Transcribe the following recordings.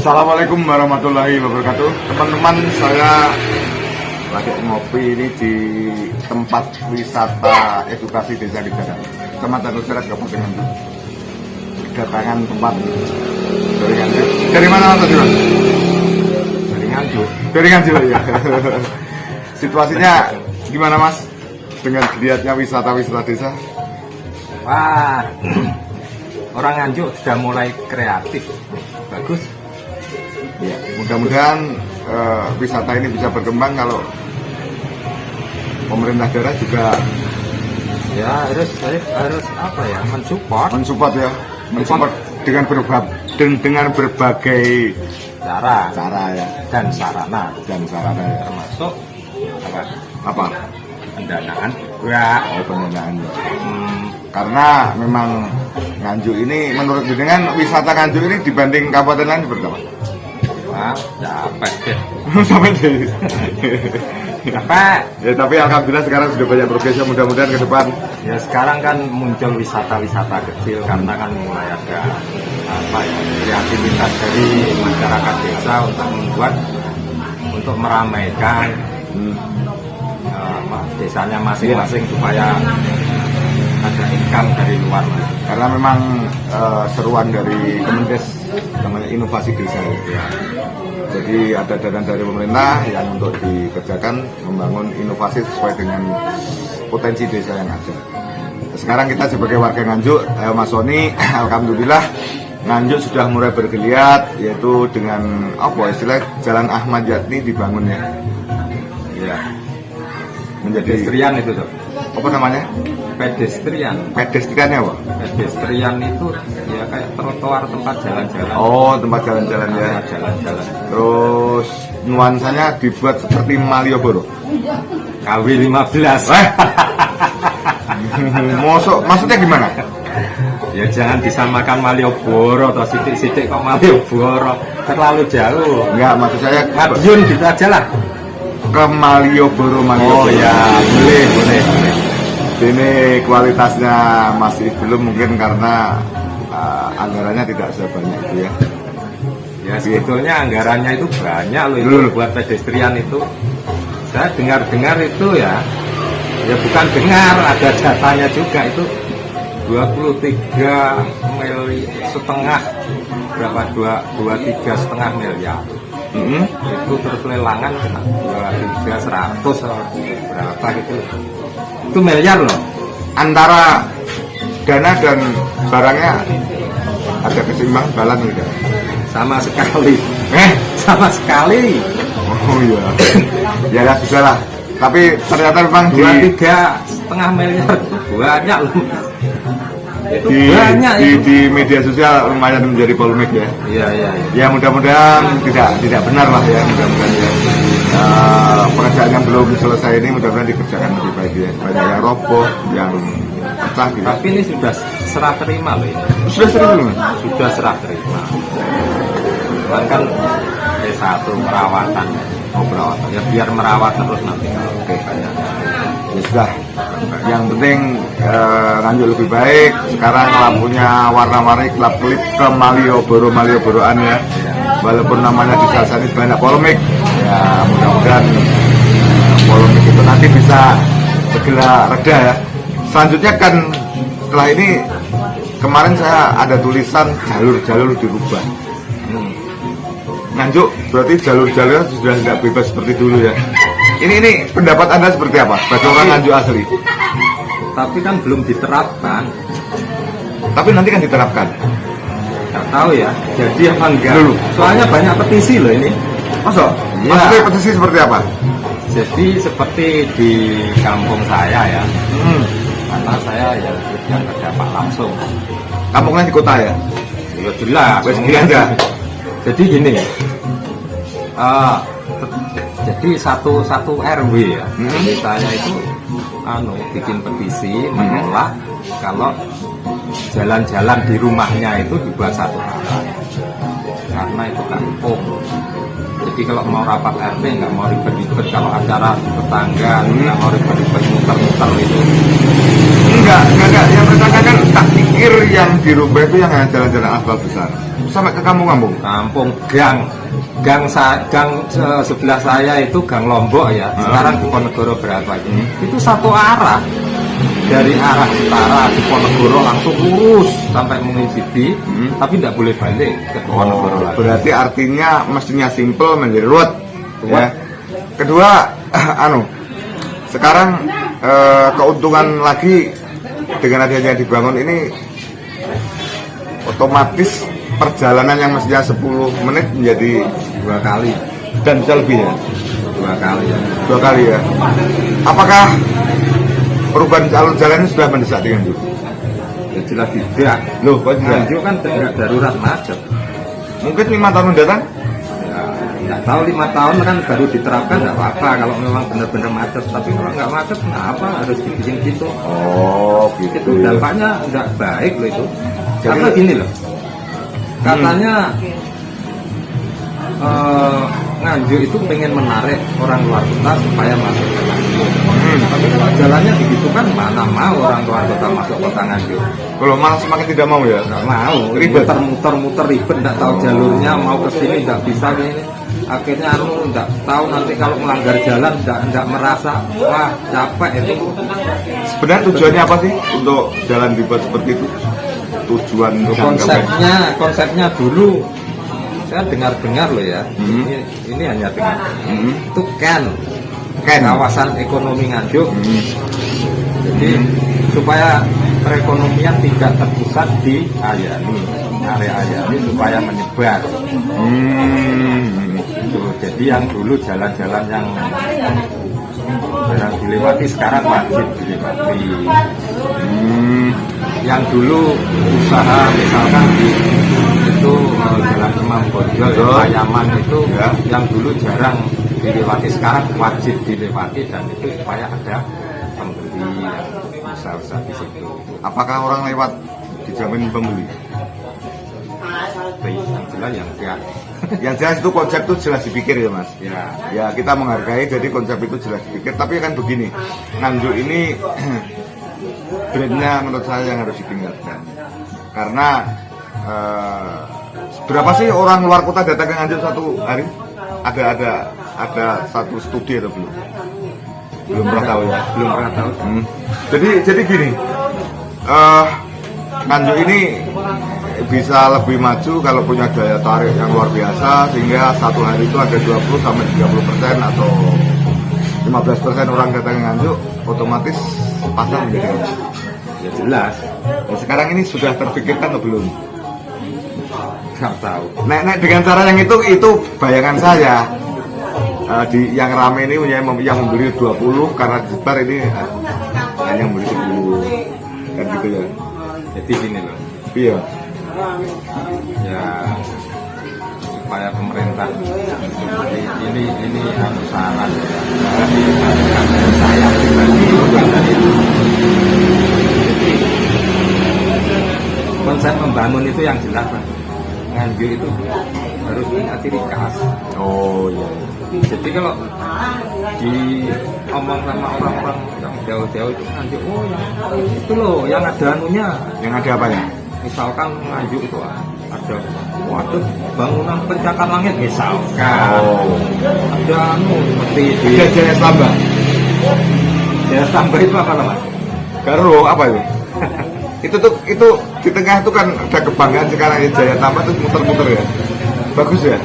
Assalamualaikum warahmatullahi wabarakatuh. Teman-teman, saya lagi ngopi ini di tempat wisata edukasi desa di Jalan Kecamatan Useret, Kabupaten Nganjuk. Kedatangan tempat dari Nganjuk. Dari mana Mas? Dari Nganjuk. Dari Nganjuk ya. Situasinya gimana Mas? Dengan dilihatnya wisata-wisata desa? Wah, orang Nganjuk sudah mulai kreatif, bagus. Ya, mudah-mudahan wisata ini bisa berkembang kalau pemerintah daerah juga Ya harus apa ya, mensupport mensupport dengan berbagai cara ya dan sarana, ya. termasuk Apa? pendanaan juga. Pendanaan ya. Karena memang Nganjuk ini menurut dengan wisata Nganjuk ini dibanding kabupaten lain berapa? Wah, capek deh. Sampai deh. Capek. Ya, tapi alhamdulillah sekarang sudah banyak progresnya, mudah-mudahan ke depan. Ya sekarang kan muncul wisata-wisata kecil karena kan mulai ada kreativitas dari masyarakat desa untuk meramaikan desanya masing-masing supaya ada income dari luar. Karena memang seruan dari Kemendes namanya inovasi desa ya. Jadi ada dana dari pemerintah yang untuk dikerjakan membangun inovasi sesuai dengan potensi desa yang ada. Sekarang kita sebagai warga Nganjuk, Mas Soni, alhamdulillah Nganjuk sudah mulai bergeliat, yaitu dengan istilah Jalan Ahmad Yani dibangun ya. Ya. Menjadi Pedestrian itu tuh. apa namanya? Pedestriannya apa? Pedestrian itu ya kayak trotoar tempat jalan-jalan. Oh, tempat jalan-jalan ya. Jalan-jalan. Terus nuansanya dibuat seperti Malioboro. KW 15. Maksudnya gimana? Ya jangan disamakan Malioboro atau sidik-sidik kok Malioboro, terlalu jauh. Enggak, maksud saya Madiun gitu aja lah. ke Malioboro. Oh ya, boleh. Ini kualitasnya masih belum, mungkin karena anggarannya tidak sebanyak itu ya. Ya sebetulnya anggarannya itu banyak loh itu buat pedestrian itu. Saya dengar itu ya bukan dengar, ada datanya juga itu 23,5 berapa 23,5 miliar. Itu terus lelangan kena 23,100 berapa gitu. Itu miliar loh. Antara dana dan barangnya ada keseimbangan, balan tidak? Sama sekali. Sama sekali. Oh iya. Ya sudah lah. Tapi ternyata memang 23,5 miliar itu banyak loh. Itu banyak di media sosial lumayan menjadi polemik ya. Iya. Ya mudah-mudahan tidak benar lah ya, mudah-mudahan ya. Pekerjaan yang belum selesai ini mudah-mudahan dikerjakan lebih baik ya. Banyak yang roboh, yang pecah gitu. Tapi ini sudah serah terima loh ini. Sudah serah belum? Sudah serah terima. Kan S1 perawatan. Oh, perawatan. Ya biar merawat terus nanti. Oke. Ya sudah. Yang penting Nganjuk lebih baik. Sekarang lampunya warna-warni, kelap-kelip ke Malioboro-Malioboroan ya. Walaupun namanya di sana banyak polemik. Ya mudah-mudahan polemik itu nanti bisa segera reda ya. Selanjutnya kan setelah ini kemarin saya ada tulisan jalur-jalur dirubah. Nganjuk berarti jalur-jalurnya sudah tidak bebas seperti dulu ya. Ini pendapat Anda seperti apa sebagai orang Nganjuk asli? Tapi kan belum diterapkan. Tapi nanti kan diterapkan. Nggak tahu ya. Jadi apa enggak? Dulu. Soalnya banyak petisi loh ini. Masa? Iya. Maksudnya petisi seperti apa? Jadi seperti di kampung saya ya. Karena saya ya yang terdampak langsung. Kampungnya di kota ya? Ya jelas. Wes gini aja. Jadi gini. Jadi satu RW ya. Jadi saya itu bikin petisi menolak kalau jalan-jalan di rumahnya itu dibuat satu arah. Karena itu kampung. Jadi kalau mau rapat RT nggak mau ribet-ribet, kalau acara tetangga nggak mau ribet-ribet muter-muter itu. Enggak. Yang tetangga kan tak pikir yang dirubah itu yang hanya jalan-jalan aspal besar. sampai ke kampung-kampung. Kampung gang sebelah saya itu Gang Lombok ya. Sekarang Diponegoro berapa itu? Itu satu arah. Dari arah utara Diponegoro langsung lurus sampai Mungisidi, tapi tidak boleh balik ke Diponegoro lagi. Berarti artinya mestinya simple menjadi ruwet. Ya. Kedua, sekarang keuntungan lagi dengan adanya dibangun ini, otomatis perjalanan yang mestinya 10 menit menjadi 2 kali dan bisa lebih ya. 2 kali ya. 2 kali ya. Apakah perubahan alur jalan ini sudah mendesak dengan Nganjuk? Ya jelas tidak. Loh, kok tidak? Nganjuk kan tidak darurat macet. Mungkin 5 tahun mendatang? Ya, nggak tahu 5 tahun kan baru diterapkan nggak apa-apa kalau memang benar-benar macet. Tapi kalau nggak macet, kenapa harus dibikin gitu? Oh, gitu. Itu dampaknya nggak baik loh itu. Jadi- Karena gini loh, katanya Nganjuk itu pengen menarik orang luar kota supaya masuk ke Nganjuk. Tapi kalau jalannya begitu kan mana mau orang luar kota masuk kota Nganjuk. Kalau malah semakin tidak mau ya? Nggak mau, Ribet. muter ribet, nggak tahu jalurnya, mau ke sini nggak bisa gini. Akhirnya nggak tahu nanti kalau melanggar jalan nggak merasa wah capek itu. Sebenarnya tujuannya apa sih untuk jalan dibuat seperti itu? Tujuan untuk Konsepnya dulu saya dengar loh ya. Ini hanya dengar. Itu Ken. Kawasan ekonomi Nganjuk. Jadi supaya perekonomian tidak terpusat di area Ayani supaya menyebar. Gitu. Jadi yang dulu jalan-jalan yang jarang dilewati sekarang wajib dilewati. Yang dulu usaha misalkan itu Jalan Imam Bonjol, Payaman itu ya, yang dulu jarang dilewati sekarang wajib dilewati, dan itu supaya ada pembeli yang usaha-usaha di situ. Apakah orang lewat dijamin pembeli? Yang jelas yang enggak. Yang jelas itu konsep itu jelas dipikir ya Mas. Ya, Ya kita menghargai, jadi konsep itu jelas dipikir. Tapi kan begini, Nganjuk ini brandnya menurut saya yang harus ditingkatkan. Karena berapa sih orang luar kota datang ke Nganjuk satu hari? Ada satu studi atau belum? Belum pernah tahu ya. belum pernah tahu. Jadi gini, Nganjuk ini bisa lebih maju kalau punya daya tarik yang luar biasa, sehingga satu hari itu ada 20-30% atau 15% orang datang ke Nganjuk, otomatis pasar menjadi Nganjuk. Ya jelas, Nah, sekarang ini sudah terpikirkan atau belum? nggak tahu. Nek dengan cara yang itu bayangan saya. Yang rame ini yang membeli 20 karena disebar ini hanya membeli 10 kan gitu ya. Jadi gini loh, Iya. ya supaya pemerintah ini harus saran ya. Jadi saya pribadi bukan dari itu. Jadi konsep membangun itu yang jelas Pak. Nganjuk itu harus punya ciri khas. Oh iya. Jadi kalau diomong sama orang-orang yang jauh-jauh itu Nganjuk, oh yang itu loh yang ada anunya. Yang ada apa ya? Misalkan Nganjuk itu ada waduh bangunan pencakar langit misalkan. Oh. Ada anu seperti di Jaya Slamba. Jaya Slamba itu apa namanya? Garo apa itu? itu di tengah itu kan ada kebanggaan sekarang ya, Jaya Tambah itu muter-muter ya. Bagus ya?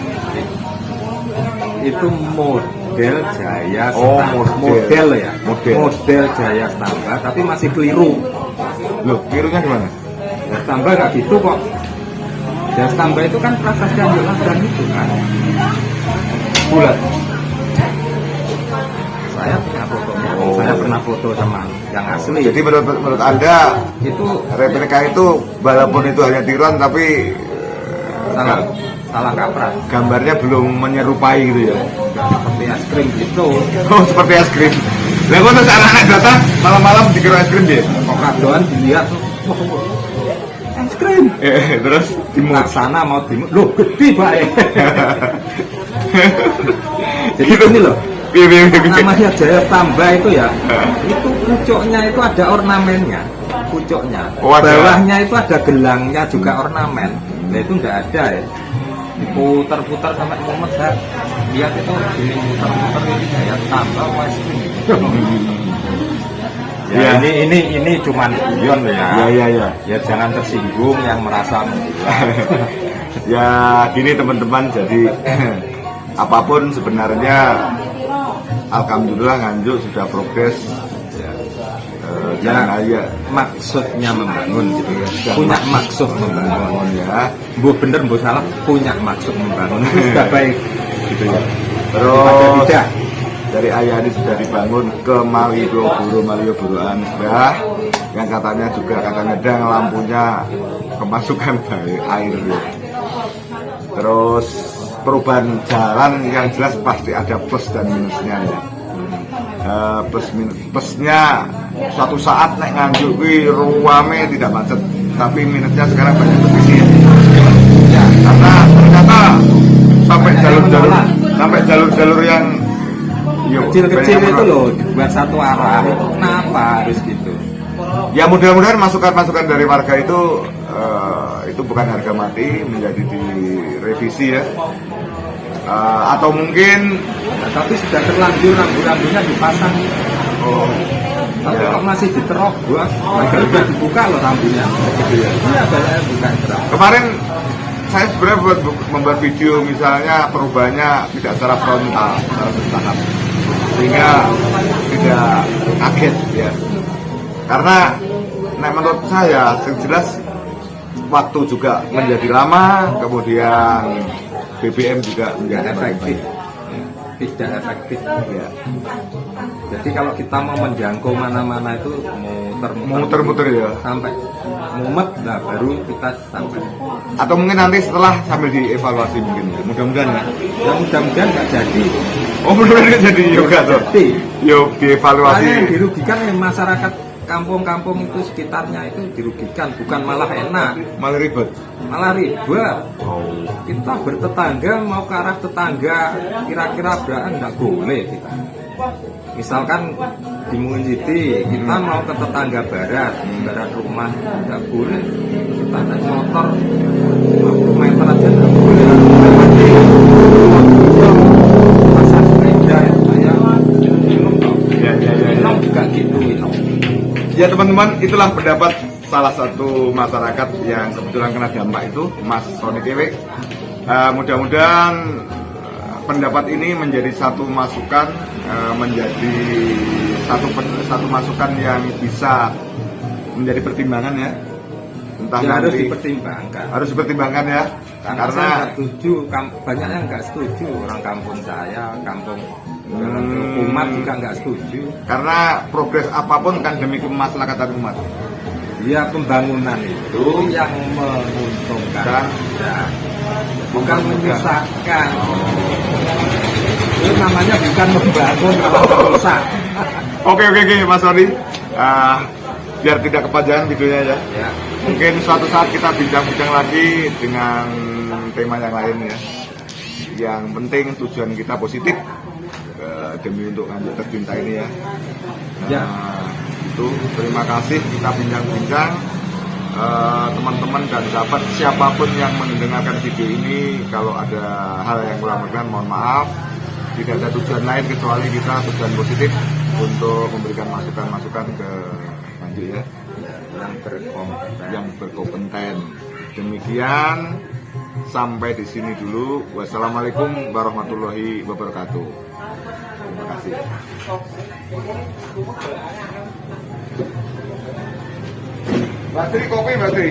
Itu model Jaya Oh, Stamba. model Ya. Model. Model Jaya Stamba tapi masih keliru. Loh, birunya gimana? Jaya Stamba nggak gitu kok. Jaya Stamba itu kan prasasti Anjoladan itu kan. Bulat. Saya punya fotonya. Oh. Saya pernah foto sama yang asli. Jadi menurut Anda itu replika itu walaupun itu hanya tiruan tapi salah kaprah. gambarnya belum menyerupai gitu ya. Seperti es krim gitu. Oh, seperti es krim. Lah kok terus anak-anak datang malam-malam dikira es krim dia. Kok kadoan dilihat wah, es krim. Terus Nah, sana mau dimut. Loh, gede Pak. Jadi ini loh. Namanya Jaya Stamba itu ya. Itu pucuknya itu ada ornamennya. Pucuknya. Oh, ada. Bawahnya itu ada gelangnya juga ornamen. Nah itu nggak ada ya. Putar-putar sampai mumet saya lihat itu gini muter-muter ini saya tambah masih. Ya, Ya. ini cuman guyon ya. Ya. Ya jangan tersinggung yang merasa menggila. Ya gini teman-teman, jadi apapun sebenarnya alhamdulillah Nganjuk sudah progres. Jangan aja Maksudnya membangun gitu ya. Sudah Punya maksud membangun. ya. Bu bener bu salah punya maksud membangun itu sudah baik gitu ya. Terus Tidak. dari Ayani sudah dibangun ke Malioboro-an sudah, yang katanya juga kadang-kadang lampunya kemasukan dari air ya. Terus perubahan jalan yang jelas pasti ada plus dan minusnya ya. Plusnya suatu saat naik Nganjuk kuwi ruame tidak macet, tapi minusnya sekarang banyak petisi ya. Karena ternyata sampai jalur-jalur yang Kecil-kecil itu loh dibuat satu arah. Kenapa harus gitu? ya mudah-mudahan masukan-masukan dari warga itu bukan harga mati, menjadi direvisi ya. Atau mungkin Tapi sudah terlanjur rambu-rambunya dipasang. Tapi ya. kok masih diterobos? Padahal udah dibuka loh rambunya. Iya banyak yang buka terang. Kemarin saya sebenarnya membuat video misalnya perubahannya tidak secara frontal, secara bertahap, sehingga tidak kaget ya. Karena menurut saya jelas waktu juga menjadi lama, kemudian BBM juga menjadi Efektif. efektif. Tidak efektif. Ya. Jadi kalau kita mau menjangkau mana-mana itu Muter-muter ya. sampai mumet, nah baru kita sampai. Atau mungkin nanti setelah sambil dievaluasi mungkin ya. Mudah-mudahan ya. Ya mudah-mudahan nggak jadi. Oh benar-benar nggak jadi juga tuh. Jadi. Yuk dievaluasi. Soalnya yang dirugikan masyarakat kampung-kampung itu sekitarnya itu dirugikan, bukan malah enak, Malah ribet. malah ribet. Oh. Kita bertetangga mau ke arah tetangga kira-kira berapa nggak boleh kita. Misalkan di Munjiti kita mau ke tetangga barat rumah nggak boleh. Kita naik motor 50 meter aja nggak boleh. Pasar sepeda itu saya minum juga gitu minum. Ya teman-teman, itulah pendapat salah satu masyarakat yang kebetulan kena dampak itu, Mas Sony Kewe. Mudah-mudahan pendapat ini menjadi satu masukan, menjadi satu masukan yang bisa menjadi pertimbangan ya. Entah Ya, harus nanti dipertimbangkan. harus dipertimbangkan ya, Karena saya nggak setuju, banyak yang nggak setuju, orang kampung saya, kampung umat juga nggak setuju. karena progres apapun kan demi kemaslahatan umat. Ya pembangunan itu yang menguntungkan, ya, bukan menyusahkan. Itu namanya bukan membangun, malah merusak. Oke Mas Sony, biar tidak kepanjangan videonya ya. Ya. Mungkin suatu saat kita bincang-bincang lagi dengan tema yang lain ya. Yang penting tujuan kita positif demi untuk Nganjuk tercinta ini ya. Ya. Itu terima kasih kita bincang-bincang. Teman-teman dan sahabat siapapun yang mendengarkan video ini, kalau ada hal yang kurang berkenan mohon maaf. Tidak ada tujuan lain kecuali kita tujuan positif untuk memberikan masukan-masukan ke Nganjuk ya. Yang berkompeten. Demikian, sampai di sini dulu. Wassalamualaikum warahmatullahi wabarakatuh. Terima kasih. Mbak Sri, kopi Mbak Sri.